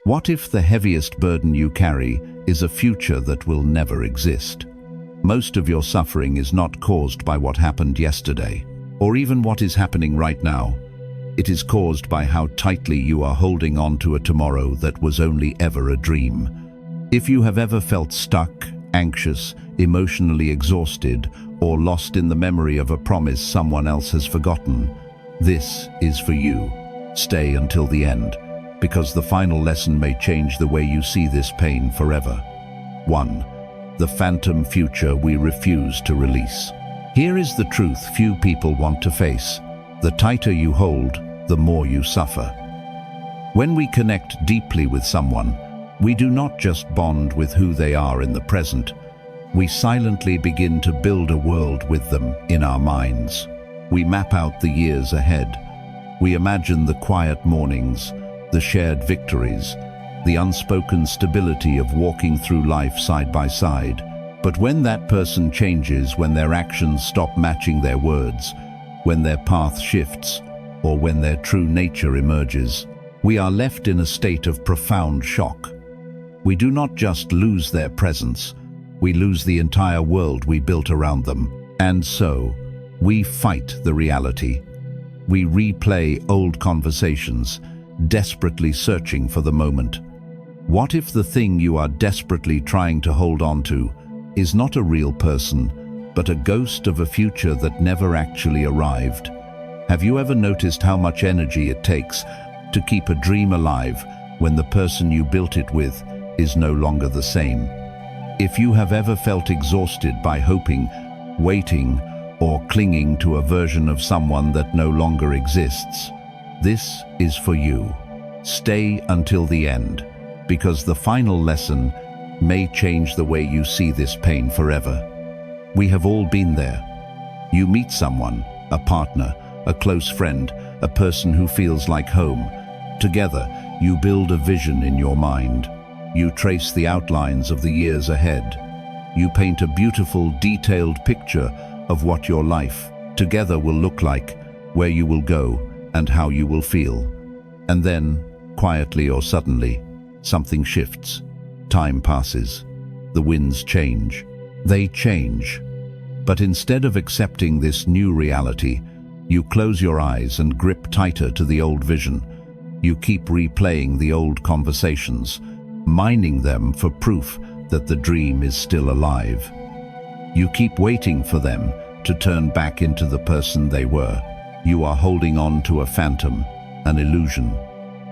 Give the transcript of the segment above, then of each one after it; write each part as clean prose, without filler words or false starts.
What if the heaviest burden you carry is a future that will never exist? Most of your suffering is not caused by what happened yesterday, or even what is happening right now. It is caused by how tightly you are holding on to a tomorrow that was only ever a dream. If you have ever felt stuck, anxious, emotionally exhausted, or lost in the memory of a promise someone else has forgotten, this is for you. Stay until the end, because the final lesson may change the way you see this pain forever. 1. The phantom future we refuse to release. Here is the truth few people want to face. The tighter you hold, the more you suffer. When we connect deeply with someone, we do not just bond with who they are in the present. We silently begin to build a world with them in our minds. We map out the years ahead. We imagine the quiet mornings, the shared victories, the unspoken stability of walking through life side by side. But when that person changes, when their actions stop matching their words, when their path shifts, or when their true nature emerges, we are left in a state of profound shock. We do not just lose their presence, we lose the entire world we built around them. And so, we fight the reality. We replay old conversations, desperately searching for the moment. What if the thing you are desperately trying to hold on to is not a real person, but a ghost of a future that never actually arrived? Have you ever noticed how much energy it takes to keep a dream alive when the person you built it with is no longer the same? If you have ever felt exhausted by hoping, waiting, or clinging to a version of someone that no longer exists, this is for you. Stay until the end, because the final lesson may change the way you see this pain forever. We have all been there. You meet someone, a partner, a close friend, a person who feels like home. Together, you build a vision in your mind. You trace the outlines of the years ahead. You paint a beautiful, detailed picture of what your life together will look like, where you will go, and how you will feel. And then, quietly or suddenly, something shifts. Time passes. The winds change. They change. But instead of accepting this new reality, you close your eyes and grip tighter to the old vision. You keep replaying the old conversations, mining them for proof that the dream is still alive. You keep waiting for them to turn back into the person they were. You are holding on to a phantom, an illusion,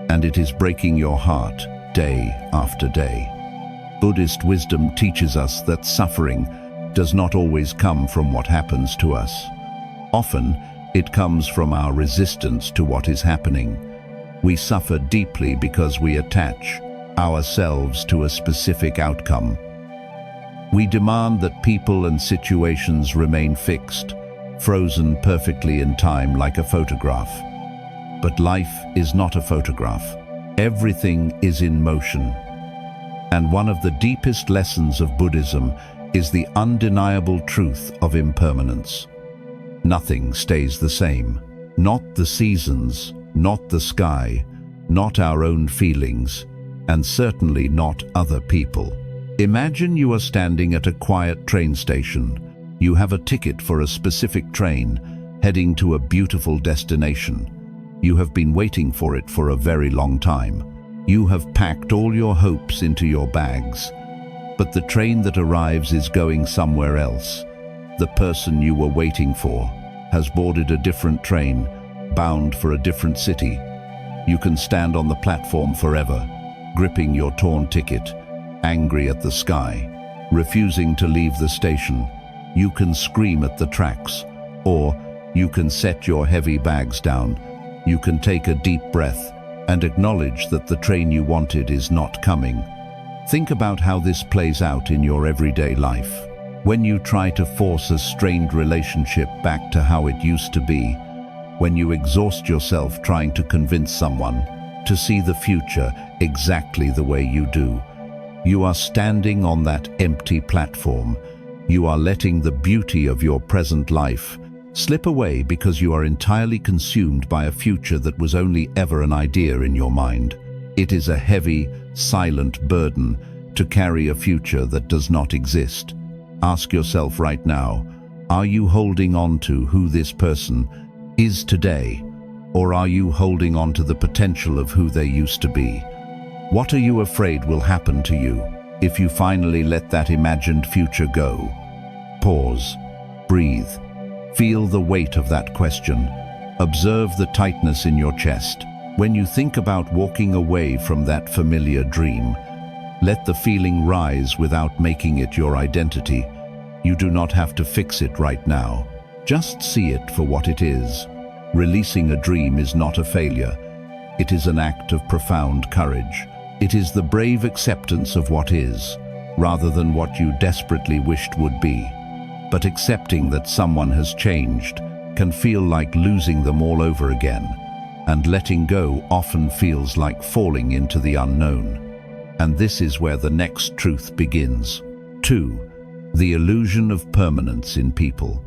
and it is breaking your heart day after day. Buddhist wisdom teaches us that suffering does not always come from what happens to us. Often, it comes from our resistance to what is happening. We suffer deeply because we attach ourselves to a specific outcome. We demand that people and situations remain fixed, frozen perfectly in time like a photograph. But life is not a photograph. Everything is in motion. And one of the deepest lessons of Buddhism is the undeniable truth of impermanence. Nothing stays the same. Not the seasons, not the sky, not our own feelings, and certainly not other people. Imagine you are standing at a quiet train station. You have a ticket for a specific train, heading to a beautiful destination. You have been waiting for it for a very long time. You have packed all your hopes into your bags. But the train that arrives is going somewhere else. The person you were waiting for has boarded a different train, bound for a different city. You can stand on the platform forever, gripping your torn ticket, angry at the sky, refusing to leave the station. You can scream at the tracks, or you can set your heavy bags down. You can take a deep breath and acknowledge that the train you wanted is not coming. Think about how this plays out in your everyday life. When you try to force a strained relationship back to how it used to be, when you exhaust yourself trying to convince someone to see the future exactly the way you do, you are standing on that empty platform. You are letting the beauty of your present life slip away because you are entirely consumed by a future that was only ever an idea in your mind. It is a heavy, silent burden to carry a future that does not exist. Ask yourself right now, are you holding on to who this person is today, or are you holding on to the potential of who they used to be? What are you afraid will happen to you if you finally let that imagined future go? Pause, breathe, feel the weight of that question. Observe the tightness in your chest. When you think about walking away from that familiar dream, let the feeling rise without making it your identity. You do not have to fix it right now. Just see it for what it is. Releasing a dream is not a failure. It is an act of profound courage. It is the brave acceptance of what is, rather than what you desperately wished would be. But accepting that someone has changed can feel like losing them all over again, and letting go often feels like falling into the unknown. And this is where the next truth begins. 2. The illusion of permanence in people.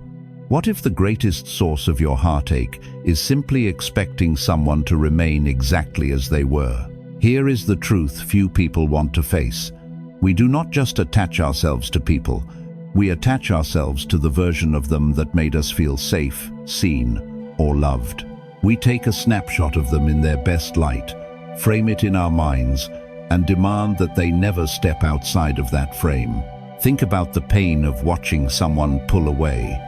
What if the greatest source of your heartache is simply expecting someone to remain exactly as they were? Here is the truth few people want to face. We do not just attach ourselves to people, we attach ourselves to the version of them that made us feel safe, seen, or loved. We take a snapshot of them in their best light, frame it in our minds, and demand that they never step outside of that frame. Think about the pain of watching someone pull away.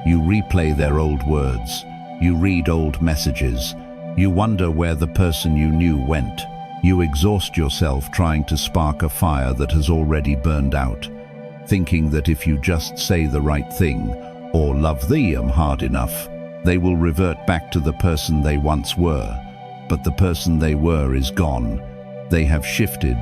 You replay their old words, you read old messages, you wonder where the person you knew went. You exhaust yourself trying to spark a fire that has already burned out, thinking that if you just say the right thing, or love them hard enough, they will revert back to the person they once were. But the person they were is gone. They have shifted,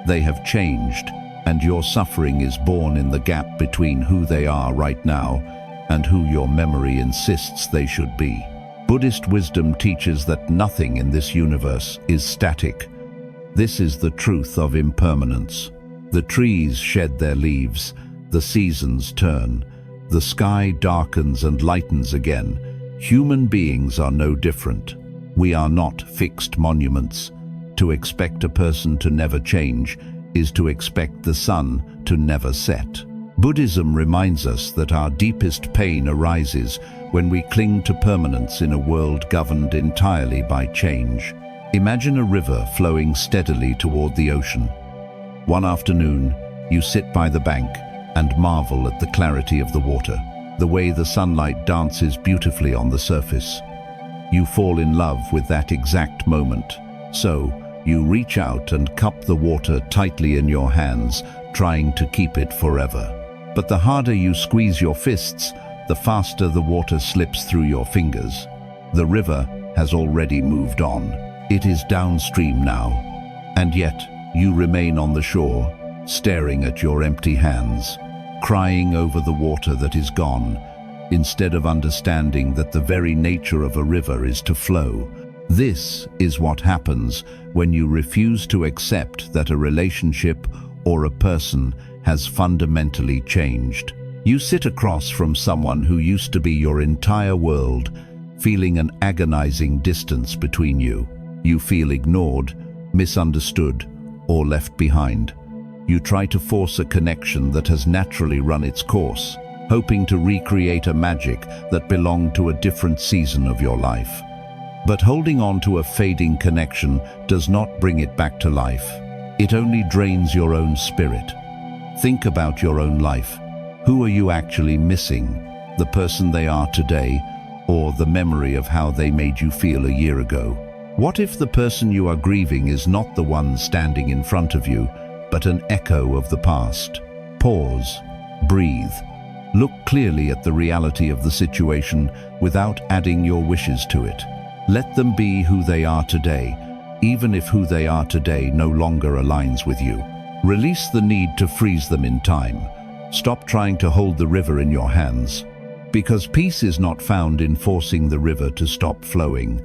they have changed, and your suffering is born in the gap between who they are right now and who your memory insists they should be. Buddhist wisdom teaches that nothing in this universe is static. This is the truth of impermanence. The trees shed their leaves, the seasons turn, the sky darkens and lightens again. Human beings are no different. We are not fixed monuments. To expect a person to never change is to expect the sun to never set. Buddhism reminds us that our deepest pain arises when we cling to permanence in a world governed entirely by change. Imagine a river flowing steadily toward the ocean. One afternoon, you sit by the bank and marvel at the clarity of the water, the way the sunlight dances beautifully on the surface. You fall in love with that exact moment. So, you reach out and cup the water tightly in your hands, trying to keep it forever. But the harder you squeeze your fists, the faster the water slips through your fingers. The river has already moved on. It is downstream now, and yet you remain on the shore, staring at your empty hands, crying over the water that is gone, instead of understanding that the very nature of a river is to flow. This is what happens when you refuse to accept that a relationship or a person has fundamentally changed. You sit across from someone who used to be your entire world, feeling an agonizing distance between you. You feel ignored, misunderstood, or left behind. You try to force a connection that has naturally run its course, hoping to recreate a magic that belonged to a different season of your life. But holding on to a fading connection does not bring it back to life. It only drains your own spirit. Think about your own life. Who are you actually missing? The person they are today, or the memory of how they made you feel a year ago? What if the person you are grieving is not the one standing in front of you, but an echo of the past? Pause, breathe, look clearly at the reality of the situation without adding your wishes to it. Let them be who they are today, even if who they are today no longer aligns with you. Release the need to freeze them in time. Stop trying to hold the river in your hands. Because peace is not found in forcing the river to stop flowing.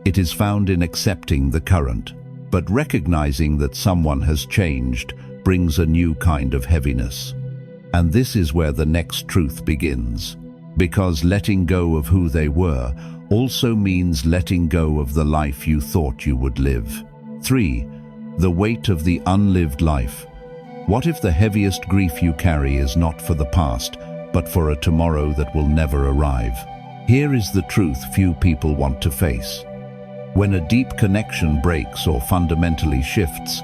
It is found in accepting the current. But recognizing that someone has changed brings a new kind of heaviness. And this is where the next truth begins. Because letting go of who they were also means letting go of the life you thought you would live. 3. The weight of the unlived life. What if the heaviest grief you carry is not for the past, but for a tomorrow that will never arrive? Here is the truth few people want to face. When a deep connection breaks or fundamentally shifts,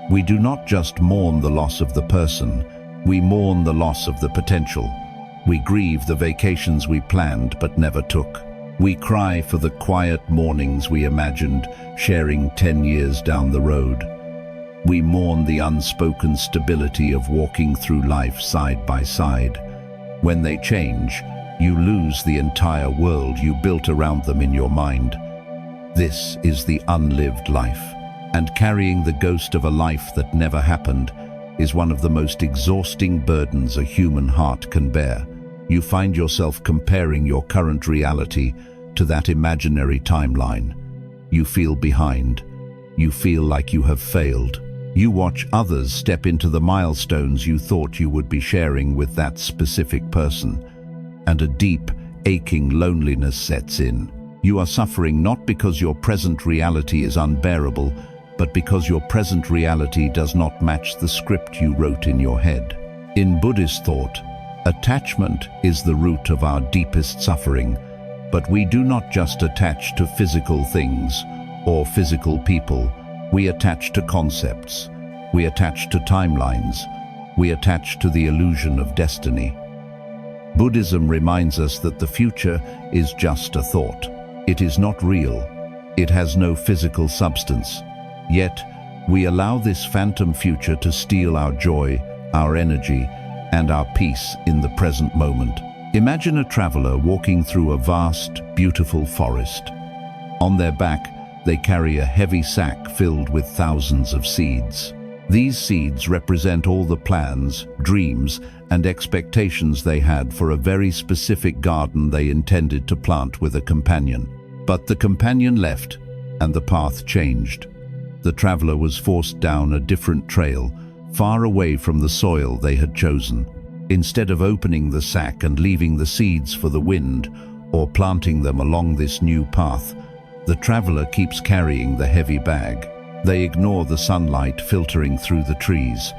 we do not just mourn the loss of the person, we mourn the loss of the potential. We grieve the vacations we planned but never took. We cry for the quiet mornings we imagined, sharing 10 years down the road. We mourn the unspoken stability of walking through life side by side. When they change, you lose the entire world you built around them in your mind. This is the unlived life, and carrying the ghost of a life that never happened is one of the most exhausting burdens a human heart can bear. You find yourself comparing your current reality to that imaginary timeline. You feel behind. You feel like you have failed. You watch others step into the milestones you thought you would be sharing with that specific person, and a deep, aching loneliness sets in. You are suffering not because your present reality is unbearable, but because your present reality does not match the script you wrote in your head. In Buddhist thought, attachment is the root of our deepest suffering, but we do not just attach to physical things or physical people. We attach to concepts. We attach to timelines. We attach to the illusion of destiny. Buddhism reminds us that the future is just a thought. It is not real. It has no physical substance. Yet, we allow this phantom future to steal our joy, our energy, and our peace in the present moment. Imagine a traveler walking through a vast, beautiful forest. On their back, they carry a heavy sack filled with thousands of seeds. These seeds represent all the plans, dreams, and expectations they had for a very specific garden they intended to plant with a companion. But the companion left, and the path changed. The traveler was forced down a different trail, far away from the soil they had chosen. Instead of opening the sack and leaving the seeds for the wind, or planting them along this new path, the traveler keeps carrying the heavy bag. They ignore the sunlight filtering through the trees.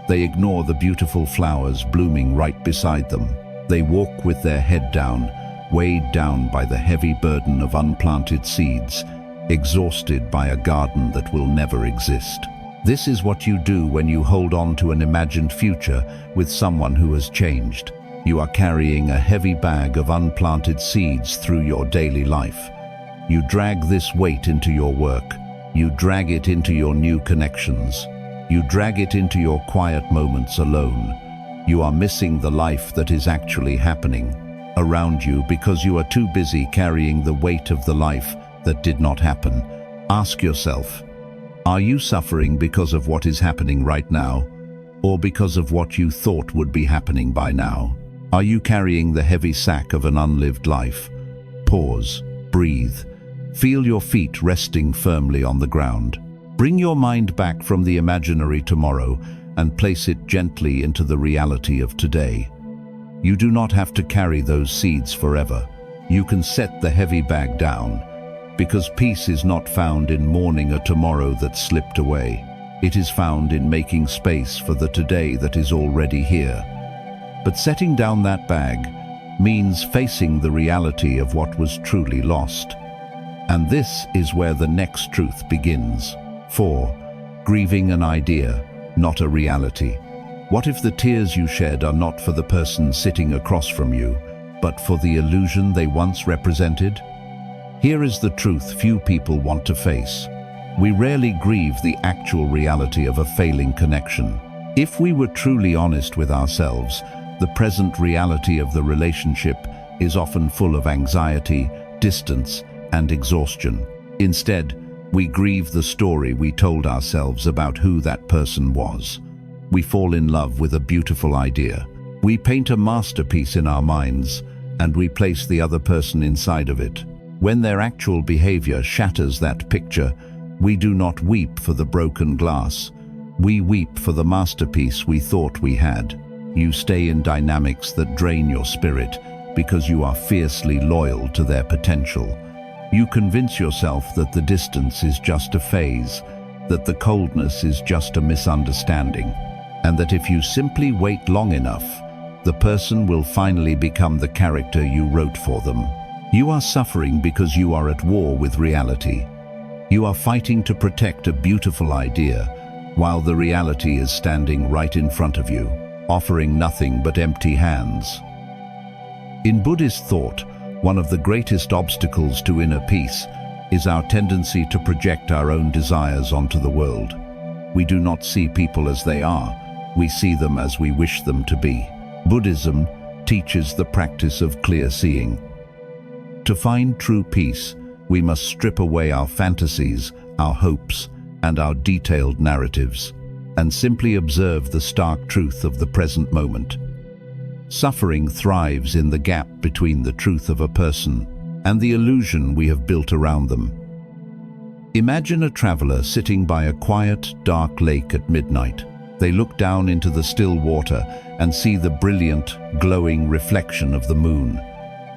They ignore the beautiful flowers blooming right beside them. They walk with their head down, weighed down by the heavy burden of unplanted seeds, exhausted by a garden that will never exist. This is what you do when you hold on to an imagined future with someone who has changed. You are carrying a heavy bag of unplanted seeds through your daily life. You drag this weight into your work. You drag it into your new connections. You drag it into your quiet moments alone. You are missing the life that is actually happening around you because you are too busy carrying the weight of the life that did not happen. Ask yourself, are you suffering because of what is happening right now, or because of what you thought would be happening by now? Are you carrying the heavy sack of an unlived life? Pause, breathe. Feel your feet resting firmly on the ground. Bring your mind back from the imaginary tomorrow and place it gently into the reality of today. You do not have to carry those seeds forever. You can set the heavy bag down, because peace is not found in mourning a tomorrow that slipped away. It is found in making space for the today that is already here. But setting down that bag means facing the reality of what was truly lost. And this is where the next truth begins. 4. Grieving an idea, not a reality. What if the tears you shed are not for the person sitting across from you, but for the illusion they once represented? Here is the truth few people want to face. We rarely grieve the actual reality of a failing connection. If we were truly honest with ourselves, the present reality of the relationship is often full of anxiety, distance, and exhaustion. Instead, we grieve the story we told ourselves about who that person was. We fall in love with a beautiful idea. We paint a masterpiece in our minds, and we place the other person inside of it. When their actual behavior shatters that picture, we do not weep for the broken glass. We weep for the masterpiece we thought we had. You stay in dynamics that drain your spirit because you are fiercely loyal to their potential. You convince yourself that the distance is just a phase, that the coldness is just a misunderstanding, and that if you simply wait long enough, the person will finally become the character you wrote for them. You are suffering because you are at war with reality. You are fighting to protect a beautiful idea, while the reality is standing right in front of you, offering nothing but empty hands. In Buddhist thought, one of the greatest obstacles to inner peace is our tendency to project our own desires onto the world. We do not see people as they are, we see them as we wish them to be. Buddhism teaches the practice of clear seeing. To find true peace, we must strip away our fantasies, our hopes, and our detailed narratives, and simply observe the stark truth of the present moment. Suffering thrives in the gap between the truth of a person and the illusion we have built around them. Imagine a traveler sitting by a quiet, dark lake at midnight. They look down into the still water and see the brilliant, glowing reflection of the moon.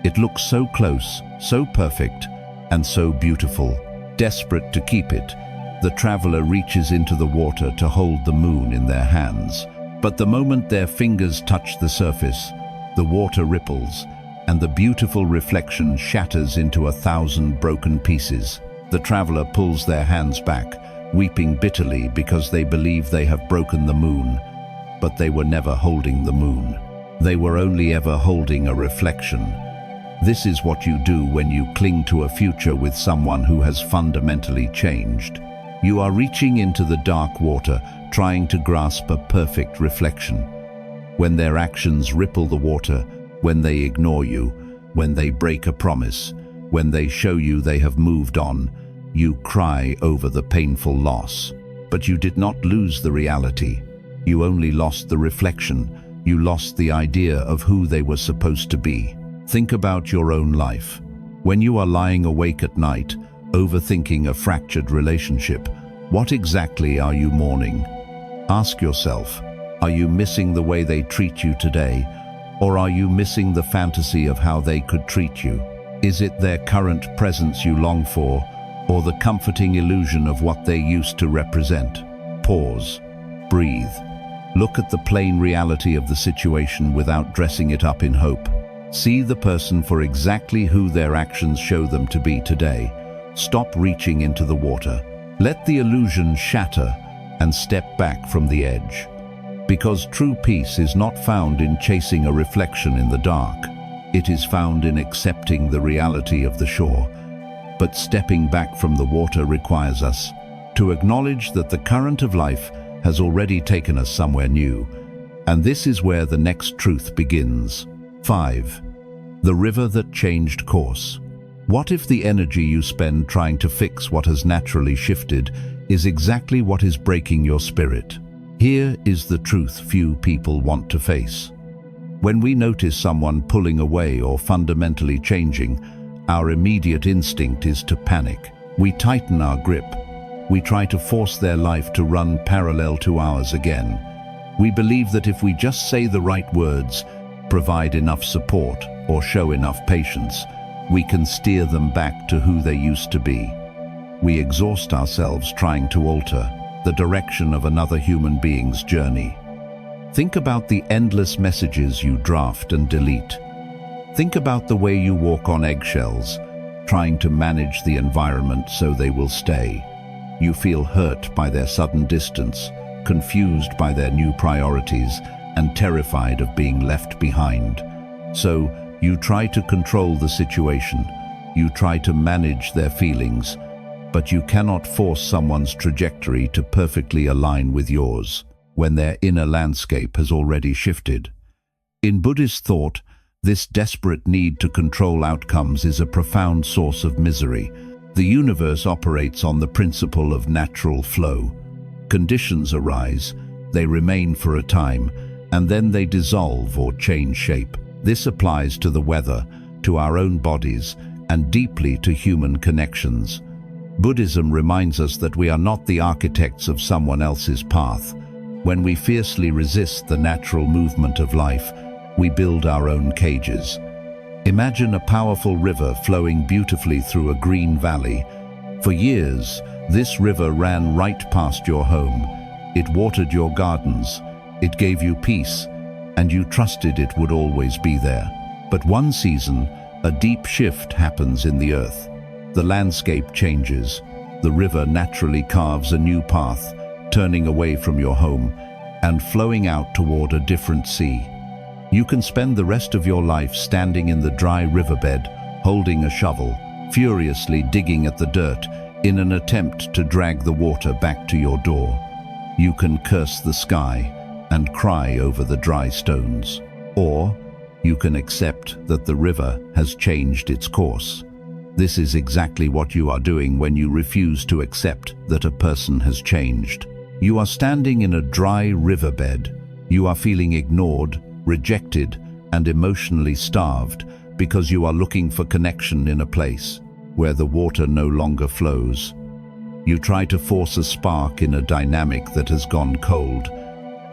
It looks so close, so perfect, and so beautiful. Desperate to keep it, the traveler reaches into the water to hold the moon in their hands. But the moment their fingers touch the surface, the water ripples, and the beautiful reflection shatters into 1,000 broken pieces. The traveler pulls their hands back, weeping bitterly because they believe they have broken the moon. But they were never holding the moon. They were only ever holding a reflection. This is what you do when you cling to a future with someone who has fundamentally changed. You are reaching into the dark water, trying to grasp a perfect reflection. When their actions ripple the water, when they ignore you, when they break a promise, when they show you they have moved on, you cry over the painful loss. But you did not lose the reality. You only lost the reflection. You lost the idea of who they were supposed to be. Think about your own life. When you are lying awake at night, overthinking a fractured relationship, what exactly are you mourning? Ask yourself, are you missing the way they treat you today, or are you missing the fantasy of how they could treat you? Is it their current presence you long for, or the comforting illusion of what they used to represent? Pause. Breathe. Look at the plain reality of the situation without dressing it up in hope. See the person for exactly who their actions show them to be today. Stop reaching into the water. Let the illusion shatter and step back from the edge. Because true peace is not found in chasing a reflection in the dark. It is found in accepting the reality of the shore. But stepping back from the water requires us to acknowledge that the current of life has already taken us somewhere new. And this is where the next truth begins. 5. The river that changed course. What if the energy you spend trying to fix what has naturally shifted is exactly what is breaking your spirit? Here is the truth few people want to face. When we notice someone pulling away or fundamentally changing, our immediate instinct is to panic. We tighten our grip. We try to force their life to run parallel to ours again. We believe that if we just say the right words, provide enough support, or show enough patience, we can steer them back to who they used to be. We exhaust ourselves trying to alter the direction of another human being's journey. Think about the endless messages you draft and delete. Think about the way you walk on eggshells, trying to manage the environment so they will stay. You feel hurt by their sudden distance, confused by their new priorities, and terrified of being left behind. So, you try to control the situation. You try to manage their feelings, but you cannot force someone's trajectory to perfectly align with yours when their inner landscape has already shifted. In Buddhist thought, this desperate need to control outcomes is a profound source of misery. The universe operates on the principle of natural flow. Conditions arise, they remain for a time, and then they dissolve or change shape. This applies to the weather, to our own bodies, and deeply to human connections. Buddhism reminds us that we are not the architects of someone else's path. When we fiercely resist the natural movement of life, we build our own cages. Imagine a powerful river flowing beautifully through a green valley, For years, this river ran right past your home. It watered your gardens, it gave you peace, and you trusted it would always be there. But one season, a deep shift happens in the earth. The landscape changes. The river naturally carves a new path, turning away from your home and flowing out toward a different sea. You can spend the rest of your life standing in the dry riverbed, holding a shovel, furiously digging at the dirt in an attempt to drag the water back to your door. You can curse the sky and cry over the dry stones. Or you can accept that the river has changed its course. This is exactly what you are doing when you refuse to accept that a person has changed. You are standing in a dry riverbed. You are feeling ignored, rejected, and emotionally starved because you are looking for connection in a place where the water no longer flows. You try to force a spark in a dynamic that has gone cold.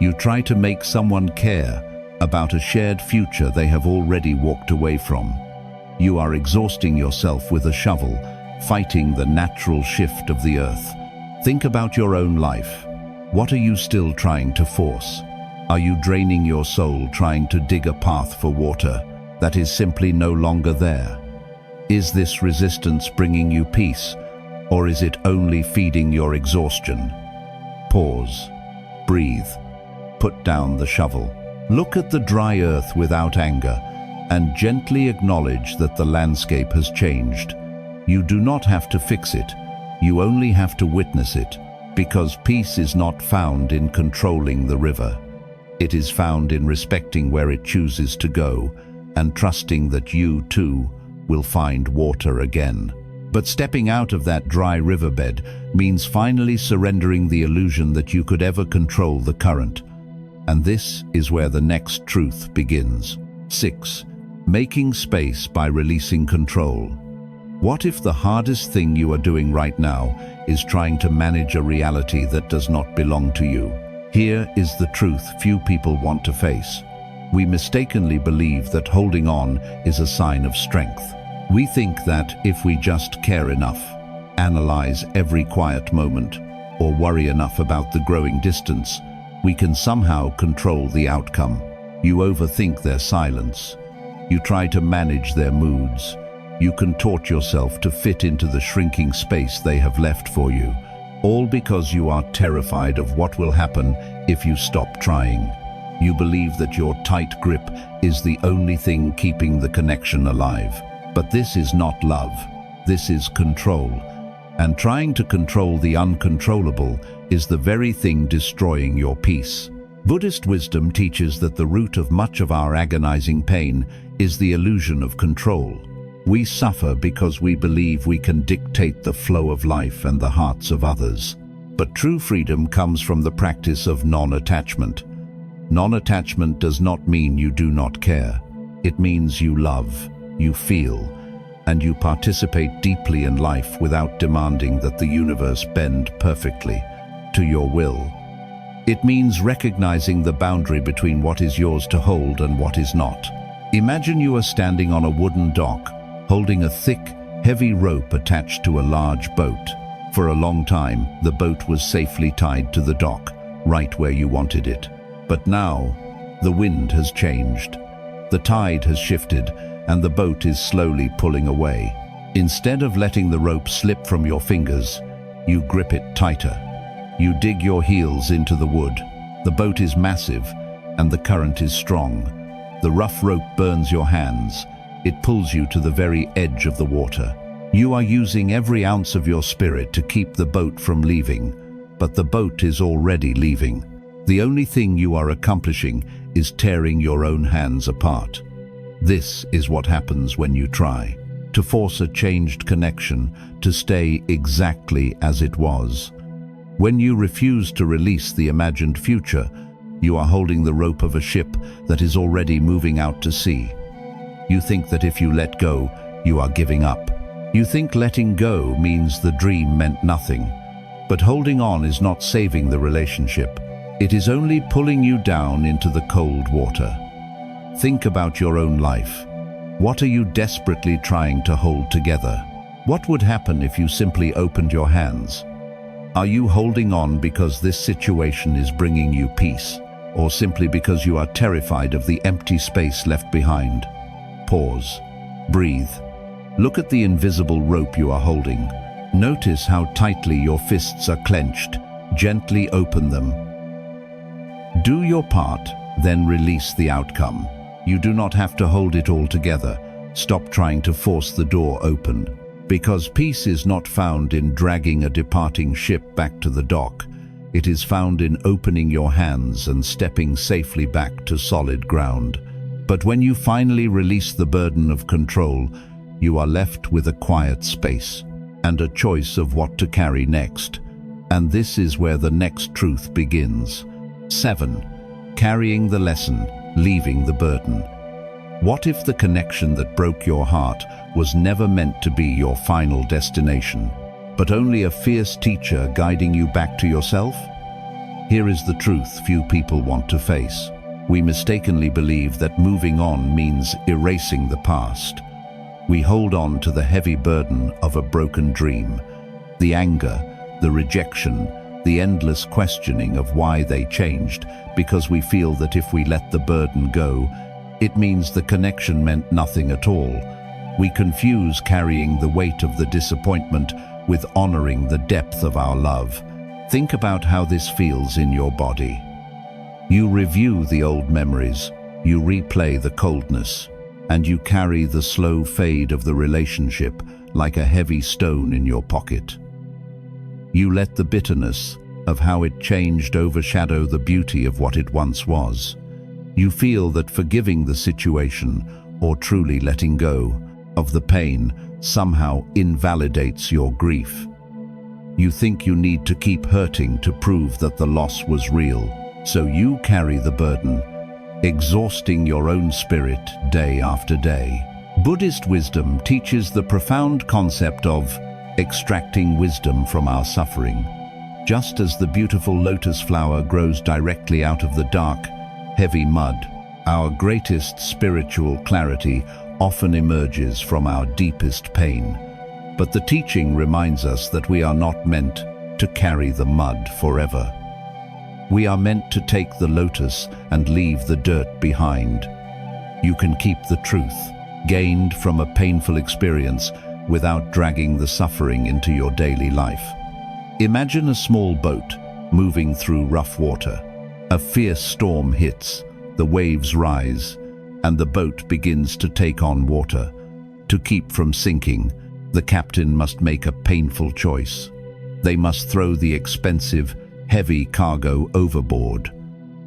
You try to make someone care about a shared future they have already walked away from. You are exhausting yourself with a shovel, fighting the natural shift of the earth. Think about your own life. What are you still trying to force? Are you draining your soul trying to dig a path for water that is simply no longer there? Is this resistance bringing you peace, or is it only feeding your exhaustion? Pause. Breathe. Put down the shovel. Look at the dry earth without anger and gently acknowledge that the landscape has changed. You do not have to fix it. You only have to witness it, because peace is not found in controlling the river. It is found in respecting where it chooses to go and trusting that you, too, will find water again. But stepping out of that dry riverbed means finally surrendering the illusion that you could ever control the current. And this is where the next truth begins. 6. Making space by releasing control. What if the hardest thing you are doing right now is trying to manage a reality that does not belong to you? Here is the truth few people want to face. We mistakenly believe that holding on is a sign of strength. We think that if we just care enough, analyze every quiet moment, or worry enough about the growing distance, we can somehow control the outcome. You overthink their silence. You try to manage their moods. You contort yourself to fit into the shrinking space they have left for you, all because you are terrified of what will happen if you stop trying. You believe that your tight grip is the only thing keeping the connection alive. But this is not love. This is control. And trying to control the uncontrollable is the very thing destroying your peace. Buddhist wisdom teaches that the root of much of our agonizing pain is the illusion of control. We suffer because we believe we can dictate the flow of life and the hearts of others. But true freedom comes from the practice of non-attachment. Non-attachment does not mean you do not care. It means you love, you feel, and you participate deeply in life without demanding that the universe bend perfectly to your will. It means recognizing the boundary between what is yours to hold and what is not. Imagine you are standing on a wooden dock, holding a thick, heavy rope attached to a large boat. For a long time, the boat was safely tied to the dock, right where you wanted it. But now, the wind has changed. The tide has shifted, and the boat is slowly pulling away. Instead of letting the rope slip from your fingers, you grip it tighter. You dig your heels into the wood. The boat is massive, and the current is strong. The rough rope burns your hands. It pulls you to the very edge of the water. You are using every ounce of your spirit to keep the boat from leaving, but the boat is already leaving. The only thing you are accomplishing is tearing your own hands apart. This is what happens when you try to force a changed connection to stay exactly as it was. When you refuse to release the imagined future, you are holding the rope of a ship that is already moving out to sea. You think that if you let go, you are giving up. You think letting go means the dream meant nothing. But holding on is not saving the relationship. It is only pulling you down into the cold water. Think about your own life. What are you desperately trying to hold together? What would happen if you simply opened your hands? Are you holding on because this situation is bringing you peace, or simply because you are terrified of the empty space left behind? Pause. Breathe. Look at the invisible rope you are holding. Notice how tightly your fists are clenched. Gently open them. Do your part, then release the outcome. You do not have to hold it all together. Stop trying to force the door open. Because peace is not found in dragging a departing ship back to the dock. It is found in opening your hands and stepping safely back to solid ground. But when you finally release the burden of control, you are left with a quiet space and a choice of what to carry next. And this is where the next truth begins. 7. Carrying the lesson, leaving the burden. What if the connection that broke your heart was never meant to be your final destination, but only a fierce teacher guiding you back to yourself? Here is the truth few people want to face. We mistakenly believe that moving on means erasing the past. We hold on to the heavy burden of a broken dream, the anger, the rejection, the endless questioning of why they changed, because we feel that if we let the burden go, it means the connection meant nothing at all. We confuse carrying the weight of the disappointment with honoring the depth of our love. Think about how this feels in your body. You review the old memories, you replay the coldness, and you carry the slow fade of the relationship like a heavy stone in your pocket. You let the bitterness of how it changed overshadow the beauty of what it once was. You feel that forgiving the situation, or truly letting go of the pain, somehow invalidates your grief. You think you need to keep hurting to prove that the loss was real, so you carry the burden, exhausting your own spirit day after day. Buddhist wisdom teaches the profound concept of extracting wisdom from our suffering. Just as the beautiful lotus flower grows directly out of the dark, heavy mud, our greatest spiritual clarity often emerges from our deepest pain. But the teaching reminds us that we are not meant to carry the mud forever. We are meant to take the lotus and leave the dirt behind. You can keep the truth, gained from a painful experience, without dragging the suffering into your daily life. Imagine a small boat moving through rough water. A fierce storm hits, the waves rise, and the boat begins to take on water. To keep from sinking, the captain must make a painful choice. They must throw the expensive, heavy cargo overboard.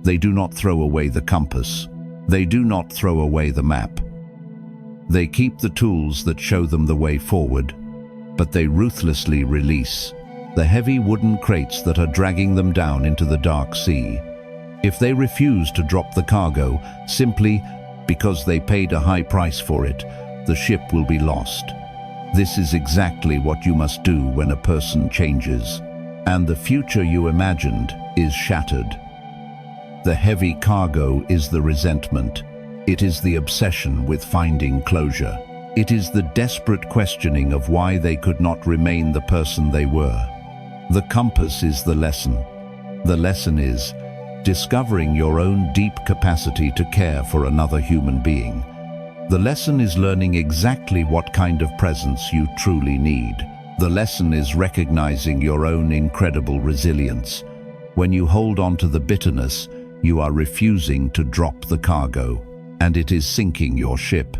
They do not throw away the compass. They do not throw away the map. They keep the tools that show them the way forward, but they ruthlessly release the heavy wooden crates that are dragging them down into the dark sea. If they refuse to drop the cargo simply because they paid a high price for it, the ship will be lost. This is exactly what you must do when a person changes, and the future you imagined is shattered. The heavy cargo is the resentment. It is the obsession with finding closure. It is the desperate questioning of why they could not remain the person they were. The compass is the lesson. The lesson is discovering your own deep capacity to care for another human being. The lesson is learning exactly what kind of presence you truly need. The lesson is recognizing your own incredible resilience. When you hold on to the bitterness, you are refusing to drop the cargo, and it is sinking your ship.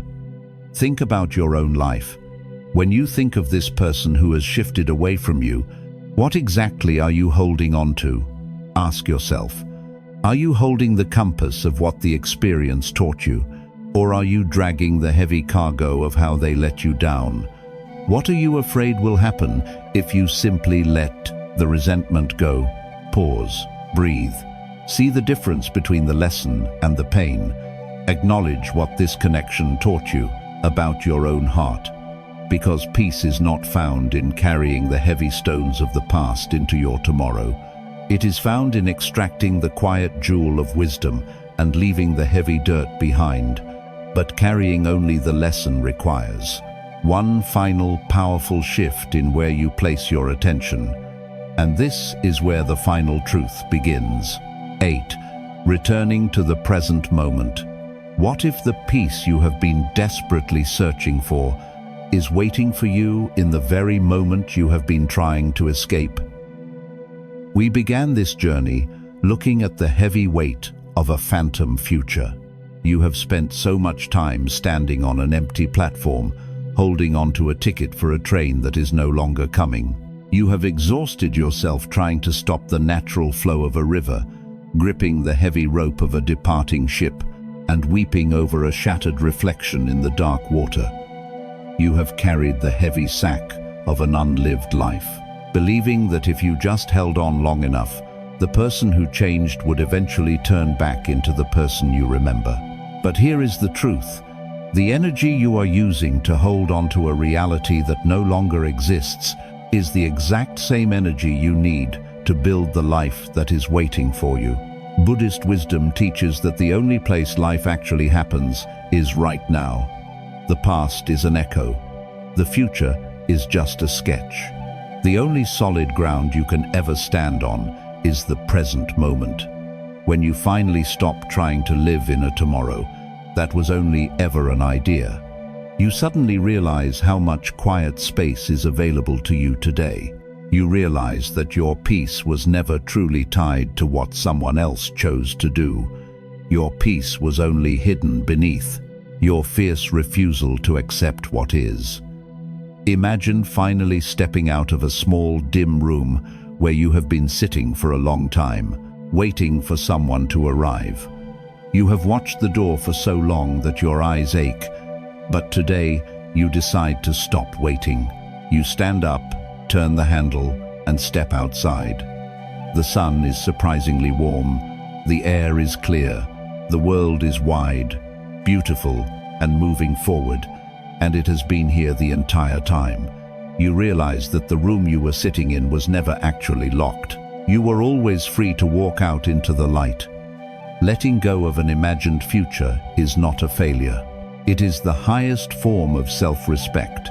Think about your own life. When you think of this person who has shifted away from you, what exactly are you holding on to? Ask yourself. Are you holding the compass of what the experience taught you, or are you dragging the heavy cargo of how they let you down? What are you afraid will happen if you simply let the resentment go? Pause, breathe. See the difference between the lesson and the pain. Acknowledge what this connection taught you about your own heart. Because peace is not found in carrying the heavy stones of the past into your tomorrow. It is found in extracting the quiet jewel of wisdom and leaving the heavy dirt behind. But carrying only the lesson requires One final powerful shift in where you place your attention. And this is where the final truth begins. 8. Returning to the present moment. What if the peace you have been desperately searching for is waiting for you in the very moment you have been trying to escape? We began this journey looking at the heavy weight of a phantom future. You have spent so much time standing on an empty platform, holding onto a ticket for a train that is no longer coming. You have exhausted yourself trying to stop the natural flow of a river, gripping the heavy rope of a departing ship, and weeping over a shattered reflection in the dark water. You have carried the heavy sack of an unlived life, believing that if you just held on long enough, the person who changed would eventually turn back into the person you remember. But here is the truth. The energy you are using to hold on to a reality that no longer exists is the exact same energy you need to build the life that is waiting for you. Buddhist wisdom teaches that the only place life actually happens is right now. The past is an echo. The future is just a sketch. The only solid ground you can ever stand on is the present moment. When you finally stop trying to live in a tomorrow that was only ever an idea, you suddenly realize how much quiet space is available to you today. You realize that your peace was never truly tied to what someone else chose to do. Your peace was only hidden beneath your fierce refusal to accept what is. Imagine finally stepping out of a small, dim room where you have been sitting for a long time, waiting for someone to arrive. You have watched the door for so long that your eyes ache, but today you decide to stop waiting. You stand up, turn the handle, and step outside. The sun is surprisingly warm, the air is clear, the world is wide, beautiful, and moving forward, and it has been here the entire time. You realize that the room you were sitting in was never actually locked. You were always free to walk out into the light. Letting go of an imagined future is not a failure. It is the highest form of self-respect.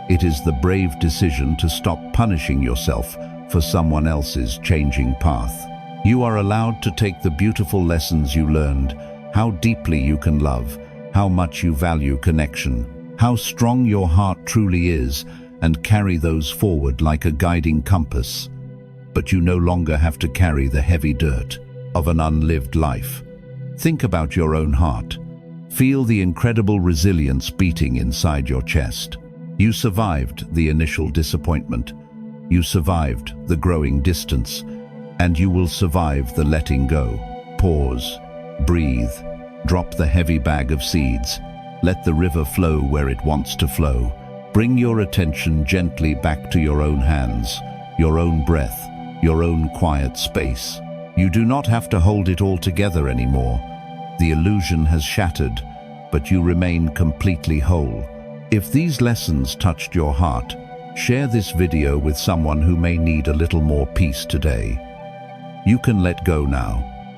It is the brave decision to stop punishing yourself for someone else's changing path. You are allowed to take the beautiful lessons you learned, how deeply you can love, how much you value connection, how strong your heart truly is, and carry those forward like a guiding compass. But you no longer have to carry the heavy dirt of an unlived life. Think about your own heart. Feel the incredible resilience beating inside your chest. You survived the initial disappointment. You survived the growing distance, and you will survive the letting go. Pause, breathe, drop the heavy bag of seeds. Let the river flow where it wants to flow. Bring your attention gently back to your own hands, your own breath, your own quiet space. You do not have to hold it all together anymore. The illusion has shattered, but you remain completely whole. If these lessons touched your heart, share this video with someone who may need a little more peace today. You can let go now.